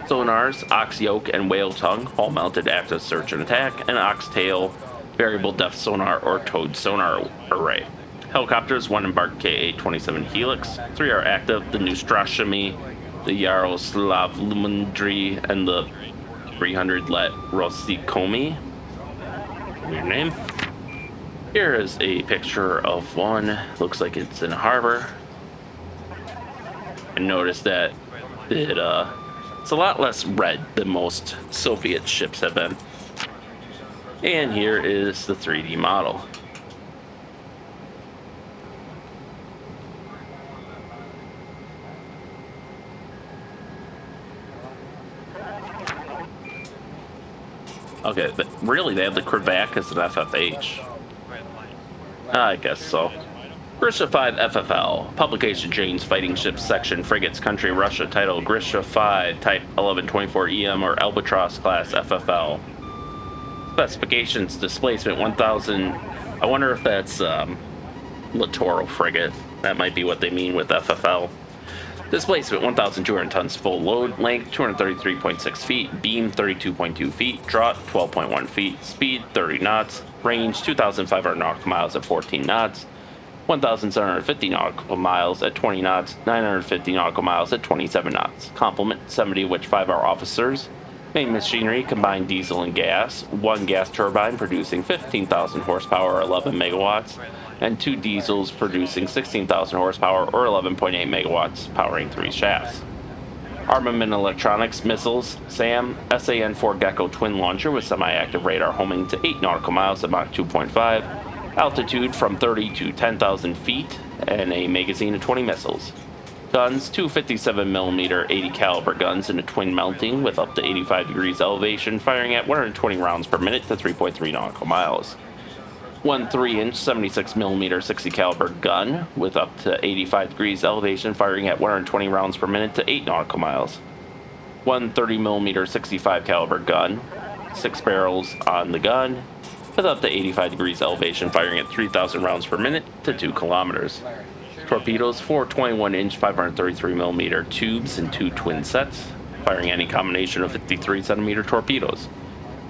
Sonars, ox yoke and whale tongue, all mounted active search and attack, and ox tail, variable depth sonar or towed sonar array. Helicopters, 1 embarked Ka-27 Helix, 3 are active, the Neustrashimy, the Yaroslav Lumundry, and the 300 Let Rosikomi. Weird name. Here is a picture of one. Looks like it's in a harbor. And notice that it It's a lot less red than most Soviet ships have been. And here is the 3D model. Okay, but really they have the Krivak as an FFH. I guess so. Grisha 5 FFL, Publication Jane's Fighting Ships Section, Frigates, Country, Russia, Title, Grisha 5, Type 1124 EM or Albatross Class FFL. Specifications, displacement 1000. I wonder if that's Littoral Frigate. That might be what they mean with FFL. Displacement 1,200 tons full load, length 233.6 feet, beam 32.2 feet, draught 12.1 feet, speed 30 knots, range 2,500 nautical miles at 14 knots, 1,750 nautical miles at 20 knots, 950 nautical miles at 27 knots. Complement 70 of which 5 are officers. Main machinery combined diesel and gas, 1 gas turbine producing 15,000 horsepower or 11 megawatts, and 2 diesels producing 16,000 horsepower or 11.8 megawatts, powering 3 shafts. Armament electronics, missiles, SAM, SAN-4 Gecko twin launcher with semi-active radar homing to 8 nautical miles at Mach 2.5, altitude from 30 to 10,000 feet, and a magazine of 20 missiles. Guns, 2 57mm 80 caliber guns in a twin mounting with up to 85 degrees elevation, firing at 120 rounds per minute to 3.3 nautical miles. 1 3-inch 76mm 60 caliber gun with up to 85 degrees elevation, firing at 120 rounds per minute to 8 nautical miles. 1 30mm 65 caliber gun, 6 barrels on the gun, with up to 85 degrees elevation, firing at 3,000 rounds per minute to 2 kilometers. Torpedoes, 4 21-inch 533mm tubes in 2 twin sets, firing any combination of 53cm torpedoes.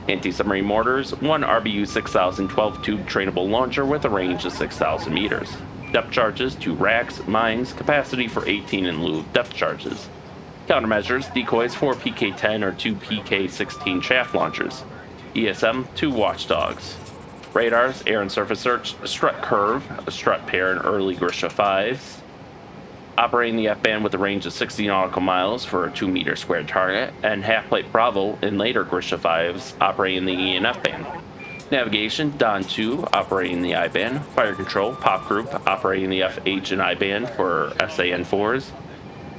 Anti-submarine mortars, 1 RBU 6000 12-tube trainable launcher with a range of 6,000 meters. Depth charges, 2 racks, mines, capacity for 18 in lieu of depth charges. Countermeasures, decoys, 4 PK-10 or 2 PK-16 shaft launchers. ESM, 2 watchdogs. Radars, air and surface search, strut curve, a strut pair in early Grisha 5s. Operating the F-band with a range of 60 nautical miles for a 2-meter square target, and half-plate Bravo in later Grisha 5s operating the E and F-band. Navigation, Don 2 operating the I-band. Fire control, Pop Group operating the FH and I-band for SAN-4s.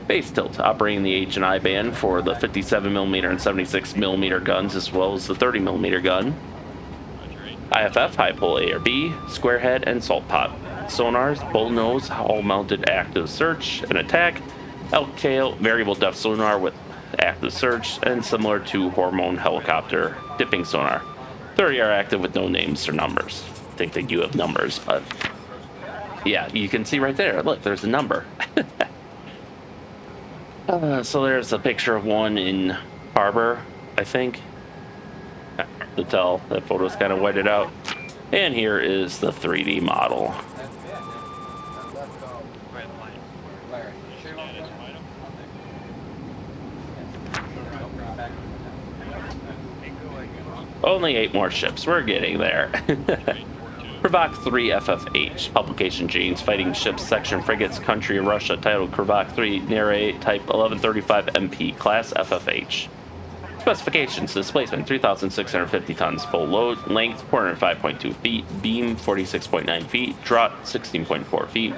Base tilt operating the H and I-band for the 57mm and 76mm guns as well as the 30mm gun. IFF, high pole A or B, square head, and salt pot. Sonars, bullnose, hull-mounted active search and attack. Elk tail, variable depth sonar with active search, and similar to Hormone helicopter dipping sonar. 30 are active with no names or numbers. I think they do have numbers, but yeah, you can see right there. Look, there's a number. So there's a picture of one in harbor, I think. To tell, that photo's kind of whited out. And here is the 3D model. Only 8 more ships. We're getting there. Krivak 3 FFH, Publication Jane's Fighting Ships Section, Frigates, Country, Russia, Title Krivak 3, Nere, Type 1135 MP, Class FFH. Specifications, displacement 3,650 tons full load, length 405.2 feet, beam 46.9 feet, draught 16.4 feet,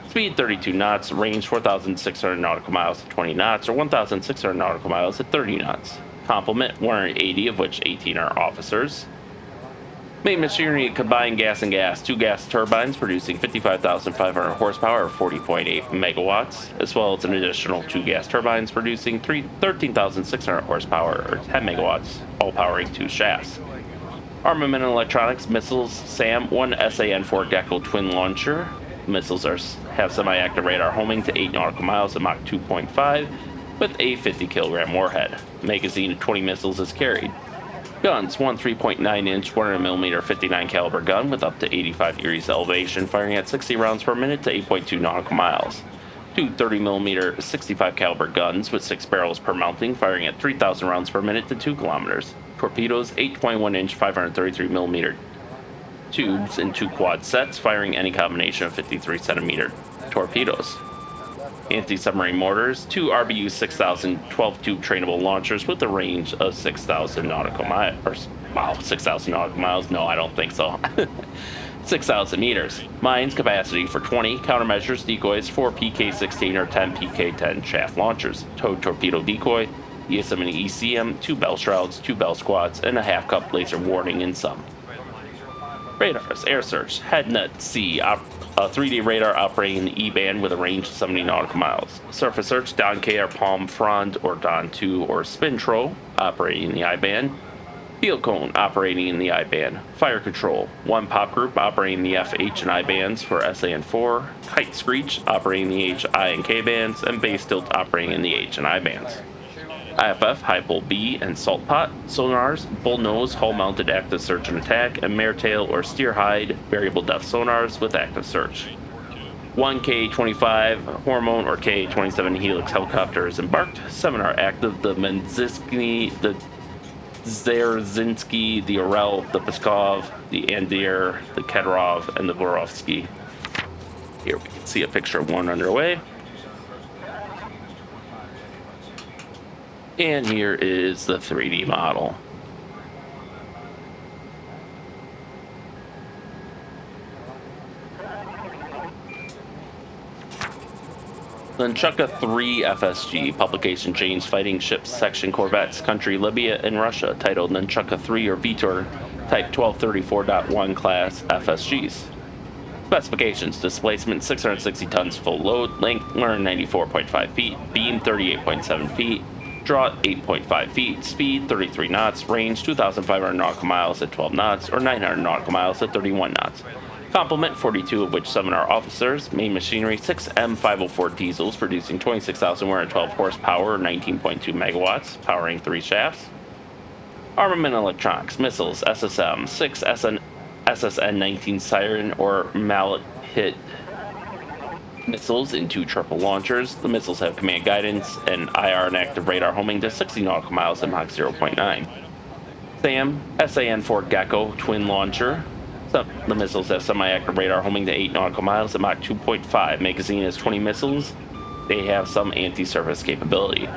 speed 32 knots, range 4,600 nautical miles at 20 knots or 1,600 nautical miles at 30 knots. Complement 180 of which 18 are officers. Main machinery combined gas and gas, 2 gas turbines producing 55,500 horsepower or 40.8 megawatts, as well as an additional 2 gas turbines producing 13,600 horsepower or 10 megawatts, all powering 2 shafts. Armament and electronics, missiles, SAM, 1 SAN-4 Gecko twin launcher. Missiles have semi-active radar homing to 8 nautical miles at Mach 2.5 with a 50 kilogram warhead. Magazine of 20 missiles is carried. Guns, 1 3.9-inch 100mm 59 caliber gun with up to 85 degrees elevation, firing at 60 rounds per minute to 8.2 nautical miles. 2 30mm 65 caliber guns with 6 barrels per mounting, firing at 3,000 rounds per minute to 2 kilometers. Torpedoes, 8 21-inch 533mm tubes in 2 quad sets, firing any combination of 53cm torpedoes. anti-submarine mortars, 2 RBU 6000 12-tube trainable launchers with a range of 6,000 nautical miles. Wow, 6,000 nautical miles? No, I don't think so. 6,000 meters. Mines capacity for 20. Countermeasures decoys, 4 PK-16 or 10 PK-10 shaft launchers. Towed torpedo decoy, ESM and ECM, 2 bell shrouds, 2 bell squads, and a half-cup laser warning in some. Radars, air search, HeadNet C, a 3D radar operating in the E-band with a range of 70 nautical miles. Surface search, Don K or Palm Front or Don 2 or Spintro, operating in the I-band. Field cone, operating in the I-band. Fire control, 1 pop group operating the F, H, and I bands for SA and 4. Kite screech, operating the H, I, and K bands. And base tilt, operating in the H and I bands. IFF, high pole B, and salt pot. Sonars, bull nose, hull mounted active search and attack, and mare tail or steer hide, variable depth sonars with active search. 1 Ka-25 hormone or Ka-27 helix helicopter is embarked. 7 are active. The Menziski, the Zerzinski, the Orel, the Peskov, the Andir, the Kedrov, and the Vorovsky. Here we can see a picture of one underway. And here is the 3D model. The Nunchaka 3 FSG, publication Jane's Fighting Ships Section Corvettes, country Libya and Russia, titled Nunchaka 3 or Vitor, type 1234.1 class FSGs. Specifications: displacement 660 tons full load, length 194.5 feet, beam 38.7 feet, draught 8.5 feet, speed 33 knots, range 2,500 nautical miles at 12 knots or 900 nautical miles at 31 knots. Complement, 42 of which 7 are officers. Main machinery, 6 M504 diesels producing 26,112 horsepower or 19.2 megawatts, powering 3 shafts. Armament electronics, missiles, SSM, 6 SSN-19 Siren or Mallet hit missiles in 2 triple launchers. The missiles have command guidance and IR and active radar homing to 60 nautical miles at Mach 0.9. SAM, SAN-4 Gecko twin launcher. The missiles have semi-active radar homing to 8 nautical miles at Mach 2.5. Magazine has 20 missiles. They have some anti-surface capability.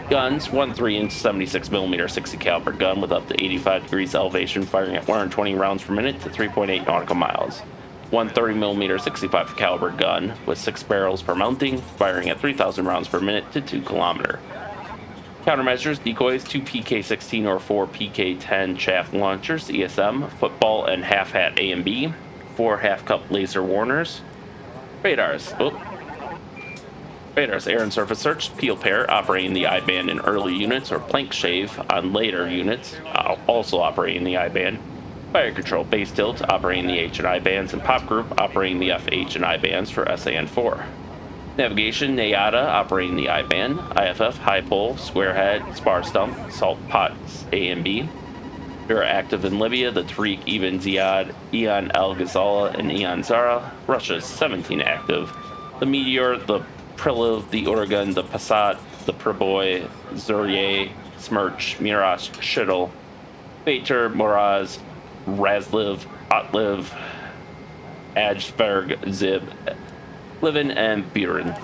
Guns, 1 3-inch 76mm 60 caliber gun with up to 85 degrees elevation, firing at 120 rounds per minute to 3.8 nautical miles. 1 30mm 65 caliber gun with 6 barrels per mounting, firing at 3,000 rounds per minute to 2 kilometer. Countermeasures, decoys, 2 PK-16 or 4 PK-10 shaft launchers, ESM, football and half hat A and B, 4 half-cup laser warners. Radars, Radars, air and surface search, peel pair, operating the I-band in early units or plank shave on later units, also operating the I-band. Fire control, base tilt, operating the H and I bands, and pop group, operating the F, H, and I bands for SAN-4. Navigation, NAIADA, operating the I-band. IFF, high pole, square head, spar stump, salt pots A and B. They are active in Libya, the Tariq Ibn Ziyad, Eon El Ghazala, and Eon Zara. Russia is 17 active. The Meteor, the Priliv, the Oregon, the Passat, the Priboy, Zurye, Smerch, Mirage, Shuttle, Bater, Moraz, Razliv, Otliv, Ajsberg, Zib, Livin, and Buren.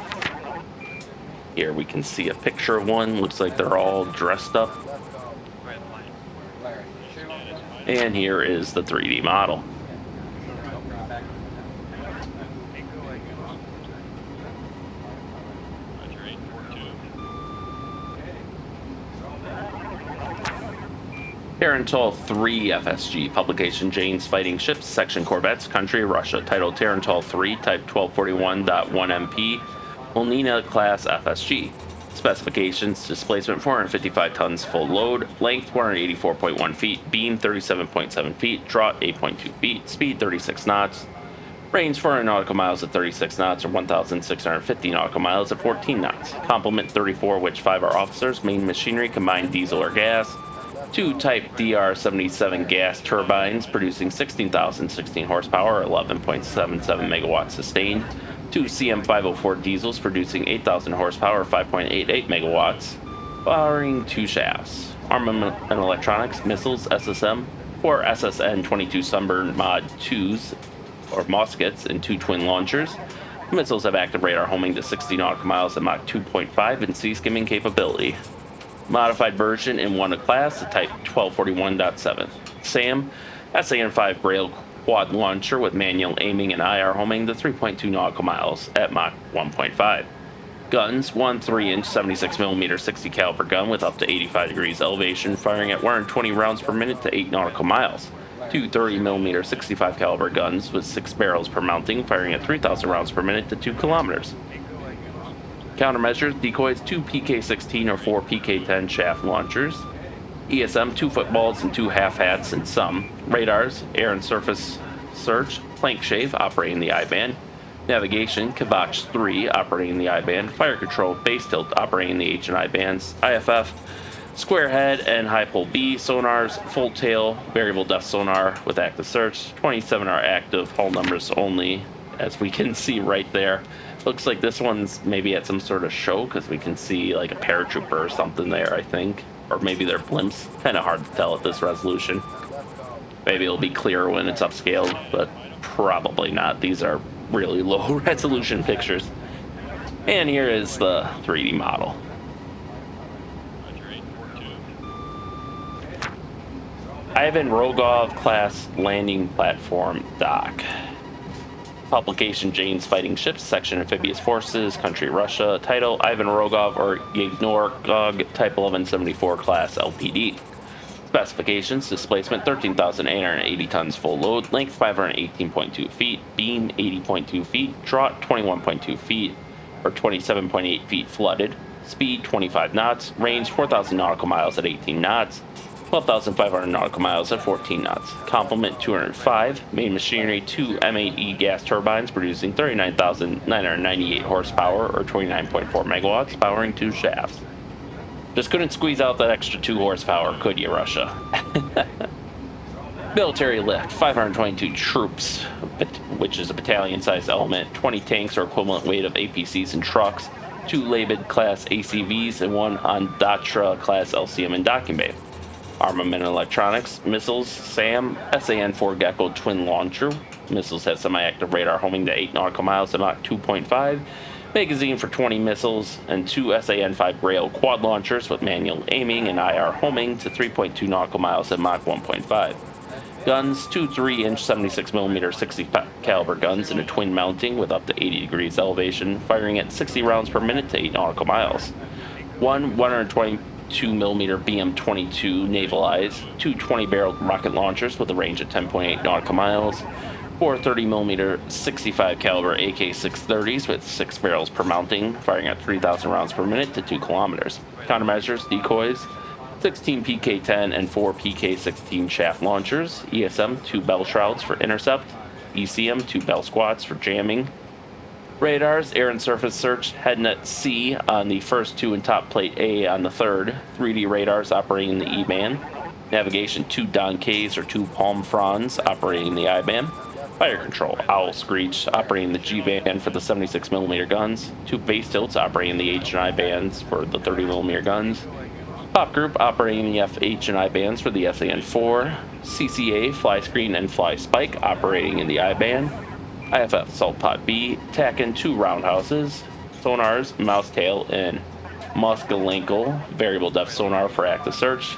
Here we can see a picture of one. Looks like they're all dressed up. And here is the 3D model. Tarantul 3 FSG, publication Jane's Fighting Ships, section Corvettes, country Russia, titled Tarantul 3, type 1241.1 MP, Molnina class FSG. Specifications: displacement 455 tons full load, length 184.1 feet, beam 37.7 feet, draught 8.2 feet, speed 36 knots, range 400 nautical miles at 36 knots or 1,650 nautical miles at 14 knots. Complement, 34, which 5 are officers. Main machinery, combined diesel or gas. 2 type DR-77 gas turbines producing 16,016 horsepower or 11.77 megawatts sustained. 2 CM504 diesels producing 8,000 horsepower or 5.88 megawatts, powering 2 shafts. Armament and electronics, missiles, SSM, 4 SSN-22 Sunburn Mod 2s or Moskets and 2 twin launchers. Missiles have active radar homing to 60 nautical miles at Mach 2.5 and sea skimming capability. Modified version in one of class, the Type 1241.7. SAM, SAN-5 Braille quad launcher with manual aiming and IR homing to 3.2 nautical miles at Mach 1.5. Guns, one 3-inch 76mm 60 caliber gun with up to 85 degrees elevation, firing at 120 rounds per minute to 8 nautical miles. Two 30mm 65 caliber guns with 6 barrels per mounting, firing at 3,000 rounds per minute to 2 kilometers. Countermeasures, decoys, 2 PK-16 or 4 PK-10 shaft launchers. ESM, 2 footballs and 2 half-hats and some. Radars, air and surface search, plank shave, operating the I-band. Navigation, Kavach 3, operating the I-band. Fire control, base tilt, operating the H and I bands. IFF, square head and high pole B sonars, full tail, variable depth sonar with active search. 27 are active, hull numbers only, as we can see right there. Looks like this one's maybe at some sort of show, because we can see like a paratrooper or something there, I think. Or maybe they're blimps. Kind of hard to tell at this resolution. Maybe it'll be clearer when it's upscaled, but probably not. These are really low resolution pictures. And here is the 3D model. Ivan Rogov class landing platform dock. Publication, Jane's Fighting Ships, Section Amphibious Forces, Country Russia. Title, Ivan Rogov or Yegor Gog, Type 1174 class LPD. Specifications, displacement 13,880 tons full load, length 518.2 feet, beam 80.2 feet, draught 21.2 feet, or 27.8 feet flooded, speed 25 knots, range 4,000 nautical miles at 18 knots, 12,500 nautical miles at 14 knots. Complement 205. Main machinery 2 M8E gas turbines producing 39,998 horsepower or 29.4 megawatts, powering 2 shafts. Just couldn't squeeze out that extra 2 horsepower, could you, Russia? Military lift, 522 troops, which is a battalion-sized element, 20 tanks or equivalent weight of APCs and trucks, 2 Labid class ACVs, and 1 Ondatra class LCM and docking bay. Armament and electronics, missiles, SAM, SAN-4 Gecko twin launcher. Missiles have semi-active radar homing to 8 nautical miles at Mach 2.5. Magazine for 20 missiles, and 2 SAN-5 Braille quad launchers with manual aiming and IR homing to 3.2 nautical miles at Mach 1.5. Guns, 2 3-inch 76mm 60 caliber guns in a twin mounting with up to 80 degrees elevation, firing at 60 rounds per minute to 8 nautical miles. 1 122mm BM-22 navalized, 2 20-barrel rocket launchers with a range of 10.8 nautical miles, 4 30mm 65 caliber AK-630s with 6 barrels per mounting, firing at 3,000 rounds per minute to 2 kilometers. Countermeasures, decoys, 16 PK-10 and 4 PK-16 shaft launchers, ESM 2 bell shrouds for intercept, ECM 2 bell squats for jamming. Radars, air and surface search, headnet C on the first 2 and top plate A on the third. 3D radars operating the E-band. Navigation, 2 Don K's or 2 Palm Fronds operating the I-band. Fire control, Owl Screech operating the G-band for the 76mm guns. 2 base tilts operating the H and I bands for the 30mm guns. Pop group operating the FH and I bands for the SAN-4. CCA, fly screen and fly spike operating in the I-band. IFF Salt Pot B, TACAN 2 roundhouses, sonars, mouse tail, and Moskalenko variable depth sonar for active search.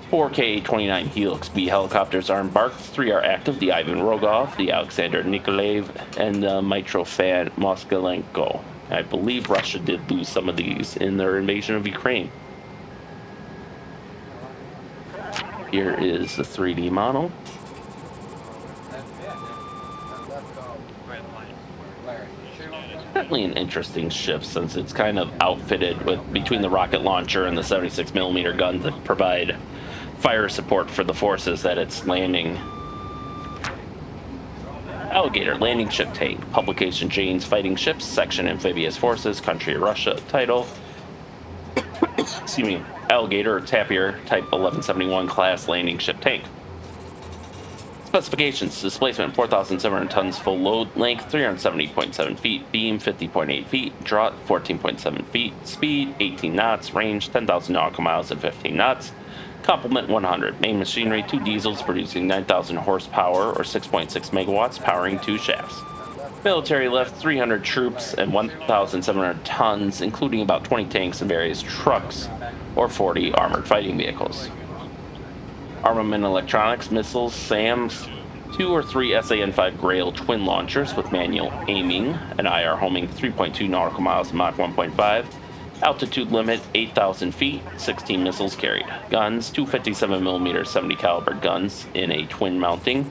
4 Ka-29 Helix B helicopters are embarked. 3 are active: the Ivan Rogov, the Alexander Nikolaev, and the Mitrofan Moskalenko. I believe Russia did lose some of these in their invasion of Ukraine. Here is the 3D model. Certainly an interesting ship, since it's kind of outfitted with between the rocket launcher and the 76mm guns that provide fire support for the forces that it's landing. Alligator landing ship tank. Publication, Jane's Fighting Ships, Section Amphibious Forces, Country Russia. Title, excuse me, Alligator or Tapir Type 1171 class landing ship tank. Specifications: displacement 4,700 tons full load, length 370.7 feet, beam 50.8 feet, draught 14.7 feet, speed 18 knots, range 10,000 nautical miles at 15 knots, complement 100. Main machinery 2 diesels producing 9,000 horsepower or 6.6 megawatts, powering 2 shafts. Military lift 300 troops and 1,700 tons, including about 20 tanks and various trucks, or 40 armored fighting vehicles. Armament electronics, missiles, SAMs, 2 or 3 SAN-5 Grail twin launchers with manual aiming, an IR homing 3.2 nautical miles and Mach 1.5, altitude limit 8,000 feet, 16 missiles carried. Guns, 2 57mm 70 caliber guns in a twin mounting,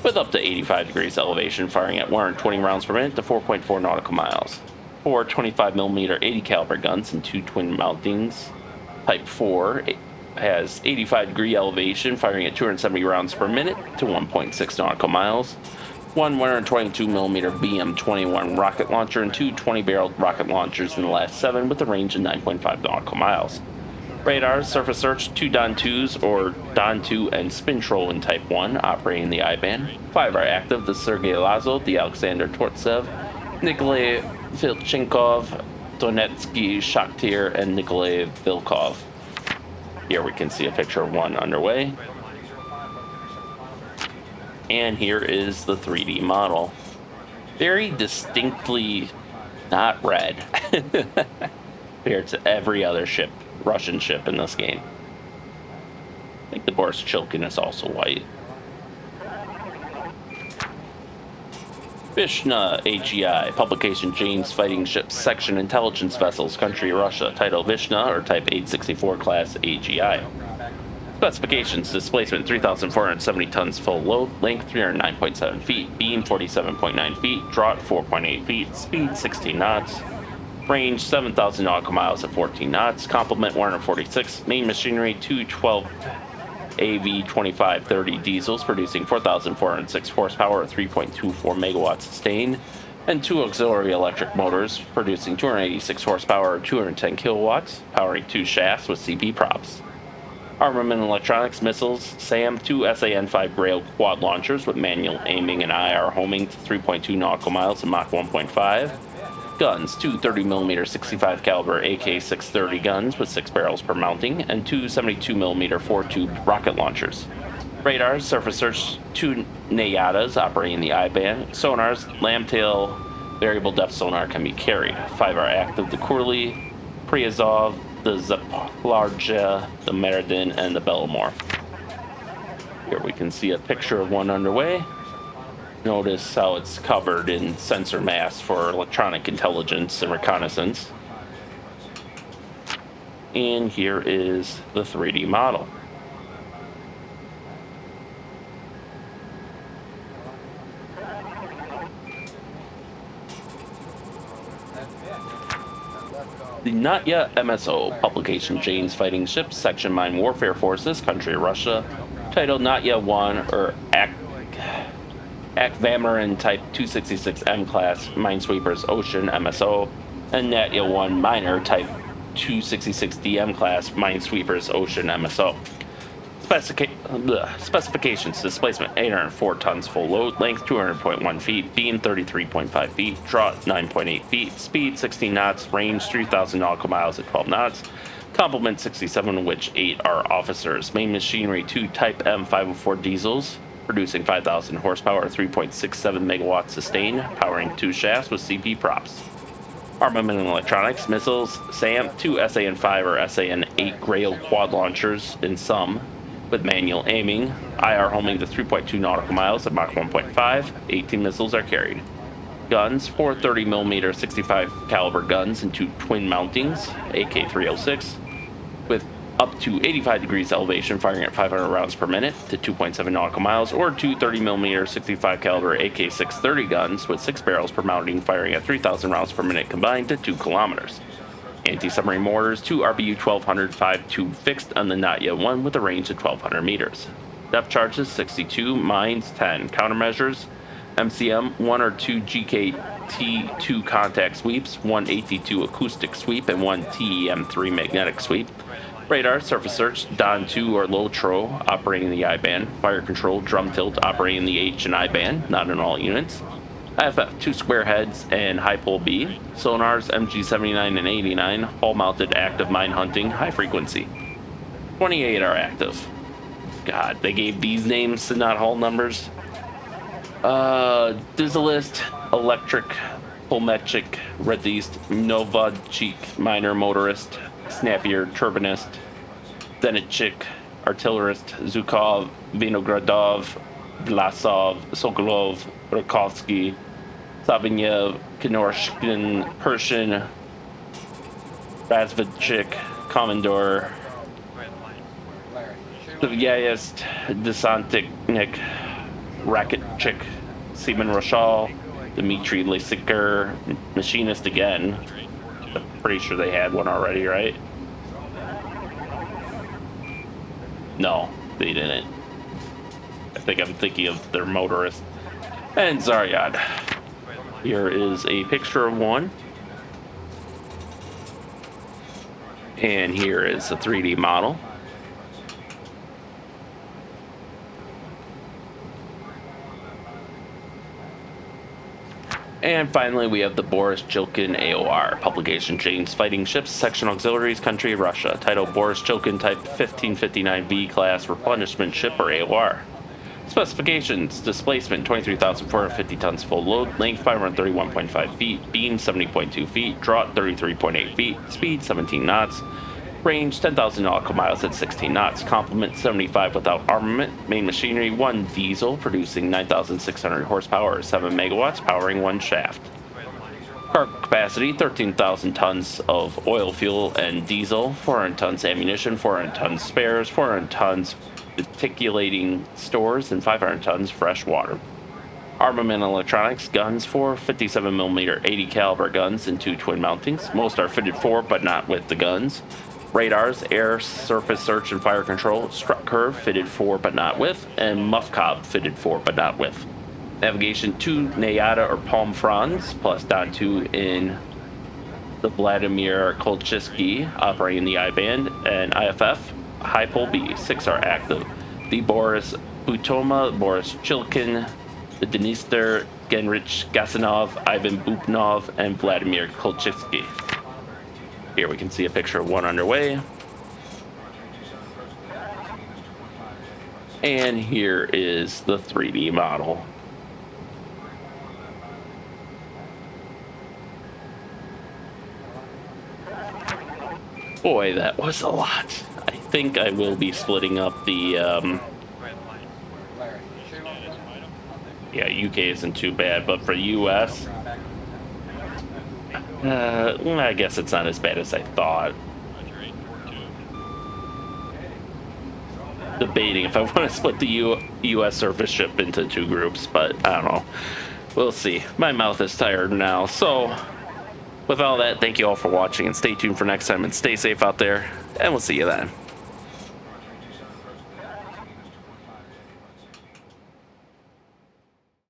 with up to 85 degrees elevation, firing at 120 rounds per minute to 4.4 nautical miles. 4 25mm 80 caliber guns in 2 twin mountings. Type 4 has 85 degree elevation, firing at 270 rounds per minute to 1.6 nautical miles. 1 122mm BM-21 rocket launcher and 2 20-barreled rocket launchers in the last 7 with a range of 9.5 nautical miles. Radars, surface search, 2 Don-2s or Don-2 and Spintroll in Type 1, operating the I-band. 5 are active, the Sergei Lazo, the Alexander Tortsev, Nikolai Vilchenkov, Donetsky Shakhtir, and Nikolai Vilkov. Here we can see a picture of one underway. And here is the 3D model. Very distinctly not red compared to every other ship, Russian ship in this game. I think the Boris-Chilkin is also white. Vishna AGI, publication James Fighting Ships, Section Intelligence Vessels, Country Russia, title Vishna or Type 864 Class AGI. Specifications: displacement 3,470 tons full load, length 309.7 feet, beam 47.9 feet, draught 4.8 feet, speed 16 knots, range 7,000 nautical miles at 14 knots, complement 146, main machinery 212 AV2530 diesels producing 4,406 horsepower at 3.24 megawatts sustained, and 2 auxiliary electric motors producing 286 horsepower at 210 kilowatts, powering 2 shafts with CP props. Armament electronics, missiles, SAM, 2 SAN-5 Grail quad launchers with manual aiming and IR homing to 3.2 nautical miles and Mach 1.5. Guns, 2 30mm 65 caliber AK-630 guns with 6 barrels per mounting, and 2 72mm 4-tube rocket launchers. Radars, surface search, 2 Nayatas operating the I-band. Sonars, Lambtail, variable depth sonar can be carried. 5 are active, the Kurli, Priazov, the Zaplarja, the Meridin, and the Belomor. Here we can see a picture of one underway. Notice how it's covered in sensor mass for electronic intelligence and reconnaissance. And here is the 3D model. The Not Yet MSO, publication Jane's Fighting Ships, Section Mine Warfare Forces, Country Russia, titled Not Yet 1 or Akvamarin Type 266M Class Minesweepers Ocean MSO, and Not Yet 1 Minor Type 266DM Class Minesweepers Ocean MSO. Specifications: displacement 804 tons full load, length 200.1 feet, beam 33.5 feet, draught 9.8 feet, speed 16 knots, range 3,000 nautical miles at 12 knots, complement 67, of which 8 are officers. Main machinery 2 Type M504 diesels, producing 5,000 horsepower, 3.67 megawatts sustained, powering 2 shafts with CP props. Armament and electronics, missiles, SAM, 2 SAN-5 or SAN-8 Grail quad launchers in some, with manual aiming, IR homing to 3.2 nautical miles at Mach 1.5, 18 missiles are carried. Guns, 4 30mm 65 caliber guns in 2 twin mountings, AK-306, with up to 85 degrees elevation, firing at 500 rounds per minute to 2.7 nautical miles, or 2 30mm 65 caliber AK-630 guns with 6 barrels per mounting, firing at 3,000 rounds per minute combined to 2 kilometers. Anti-submarine mortars, 2 RBU-1200 5-tube fixed on the Not Yet 1 with a range of 1,200 meters. Depth charges, 62, mines, 10. Countermeasures, MCM, 1 or 2 GKT-2 contact sweeps, 1 AT-2 acoustic sweep, and 1 TEM-3 magnetic sweep. Radar, surface search, Don-2 or Lotro, operating the I-band. Fire control, drum tilt, operating the H and I-band, not in all units. IFF, 2 square heads and high pole B. Sonars, MG79 and 89, hull-mounted active mine hunting, high frequency. 28 are active. God, they gave these names to not hull numbers. Dieselist, Electric, Polmetric, Redist, Novodchik, Minor Motorist, Snappier, Turbinist, Zenitchik, Artillerist, Zhukov, Vinogradov, Vlasov, Sokolov, Rakovsky, Savinyev, Knorshkin, Pershing, Razvadchik, Commodore, Yayist, Desantnik, Raketchik, Seaman Rochal, Dmitry Lysiker, Machinist again. I'm pretty sure they had one already, right? No, they didn't. I think I'm thinking of their motorist. And Zaryad. Here is a picture of one. And here is a 3D model. And finally, we have the Boris Chilkin AOR, publication James Fighting Ships, Section Auxiliaries, Country Russia. Title Boris Chilkin Type 1559V Class Replenishment Ship or AOR. Specifications: displacement 23,450 tons full load, length 531.5 feet, beam 70.2 feet, draught 33.8 feet, speed 17 knots, range 10,000 nautical miles at 16 knots, complement 75 without armament, main machinery 1 diesel producing 9,600 horsepower or 7 megawatts powering 1 shaft. Cargo capacity 13,000 tons of oil, fuel, and diesel, 400 tons ammunition, 400 tons spares, 400 tons reticulating stores, and 500 tons fresh water. Armament and electronics: guns 4 57mm 80 caliber guns and 2 twin mountings. Most are fitted for but not with the guns. Radars, air, surface search and fire control, strut curve fitted for but not with, and muff cob fitted for but not with. Navigation 2 Nayada or Palm Franz plus Don 2 in the Vladimir Kolchitsky operating the I-band, and IFF High Pole B. 6 are active. The Boris Butoma, Boris Chilkin, the Dniester, Genrich Gasanov, Ivan Bupnov, and Vladimir Kolchitsky. Here we can see a picture of one underway. And here is the 3D model. Boy, that was a lot. I think I will be splitting up the, yeah, UK isn't too bad, but for US, I guess it's not as bad as I thought. Debating if I want to split the US surface ship into 2 groups, but I don't know. We'll see. My mouth is tired now, so with all that, thank you all for watching, and stay tuned for next time, and stay safe out there, and we'll see you then.